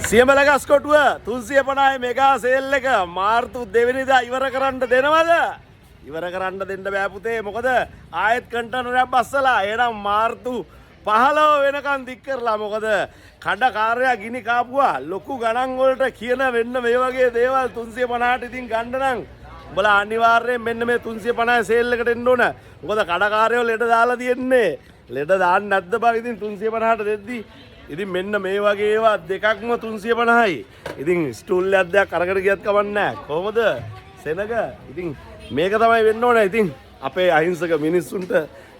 සියඹල ගස්කොටුව 350 mega sale එක මාර්තු 2 වෙනිදා ඉවර කරන්න දෙනවද? ඉවර කරන්න දෙන්න බෑ පුතේ. මොකද ආයෙත් කන්ටේනරයක් බස්සලා. එහෙනම් මාර්තු 15 වෙනකන් දික් කරලා. මොකද කඩකාරයා ගිනි කාපුවා ලොකු ගණන් වලට කියන වෙන්න මේ වගේ දේවල් 350ට ඉතින් ගන්න නම් උඹලා අනිවාර්යයෙන් මෙන්න මේ 350 සේල් එකට එන්න ඕන. මොකද කඩකාරයෝ ලෙඩ දාලා තියෙන්නේ. ලෙඩ දාන්න නැද්ද බං ඉතින් 350ට දෙද්දි. ඉතින් මෙන්න මේ වගේ ඒවා දෙකක්ම 350යි. ඉතින් ස්ටූල් එකක් දෙයක් අරගෙන ගියත් කමක් නැහැ. කොහොමද? සෙනග. ඉතින් මේක තමයි වෙන්න ඕනේ. ඉතින් අපේ අහිංසක මිනිස්සුන්ට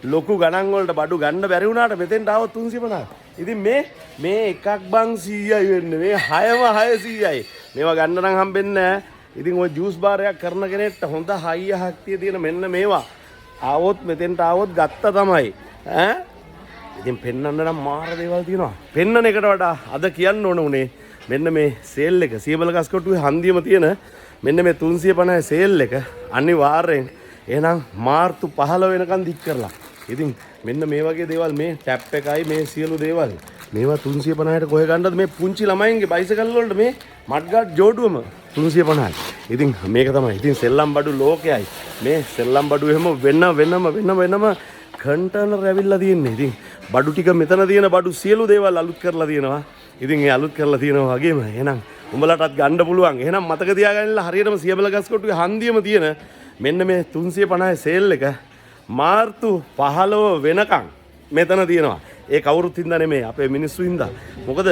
ලොකු ගණන් වලට බඩු ගන්න බැරි වුණාට මෙතෙන්ට ආව 350. ඉතින් මේ එකක් බං 100යි වෙන්නේ. මේ 6ම 600යි. මේවා ගන්න නම් හම්බෙන්නේ නැහැ. ඉතින් ওই ජූස් බාර් එකක් කරන කෙනෙක්ට හොඳ හයිය හක්තිය තියෙන මෙන්න මේවා ආවොත් මෙතෙන්ට ආවොත් ගත්ත තමයි. ඈ ඉතින් පෙන්වන්න නම් මාර දේවල් තියෙනවා. පෙන්වන එකට වඩා අද කියන්න ඕන උනේ මෙන්න මේ සේල් එක සියඹල ගස්කොටුවේ හන්දියම තියෙන මෙන්න මේ 350 සේල් එක අනිවාර්යෙන් එහෙනම් මාර්තු 15 වෙනකන් දික් කරලා. ඉතින් මෙන්න මේ වගේ දේවල් මේ ටැප් එකයි මේ සියලු දේවල් මේවා 350ට කොහෙ ගන්නද මේ පුංචි ළමයින්ගේ බයිසිකල් වලට මේ මඩ්ගාඩ් ජෝඩුවම 350යි. ඉතින් මේක තමයි. ඉතින් සෙල්ලම් බඩු ලෝකයයි. මේ සෙල්ලම් බඩු එහෙම වෙනම කන්ටේනර් ඇවිල්ලා තියෙන්නේ. ඉතින් බඩු ටික මෙතන තියෙන බඩු සියලු දේවල් අලුත් කරලා තියෙනවා. ඉතින් ඒ අලුත් කරලා තියෙනවා වගේම එහෙනම් උඹලටත් ගන්න පුළුවන්. එහෙනම් මතක තියාගන්නilla හරියටම සියඹල ගස්කොටුවේ හන්දියම තියෙන මෙන්න මේ 350 සේල් එක මාර්තු 15 වෙනකන් මෙතන තියෙනවා. ඒ කවුරුත් හින්දා නෙමෙයි අපේ මිනිස්සු හින්දා. මොකද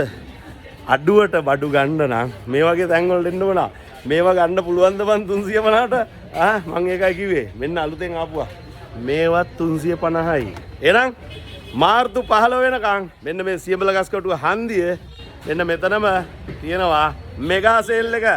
අඩුවට බඩු ගන්න නම් මේ වගේ තැන් වලට එන්න ඕන. මේවා ගන්න පුළුවන්ද බං 350ට? මං ඒකයි කිව්වේ. මෙන්න අලුතෙන් ආපුවා. මේවත් 350යි. එහෙනම් මාර්තු 15 වෙනකන් මෙන්න මේ සියඹල ගස්කොටුව හන්දිය මෙන්න මෙතනම තියෙනවා මෙගා සේල් එක.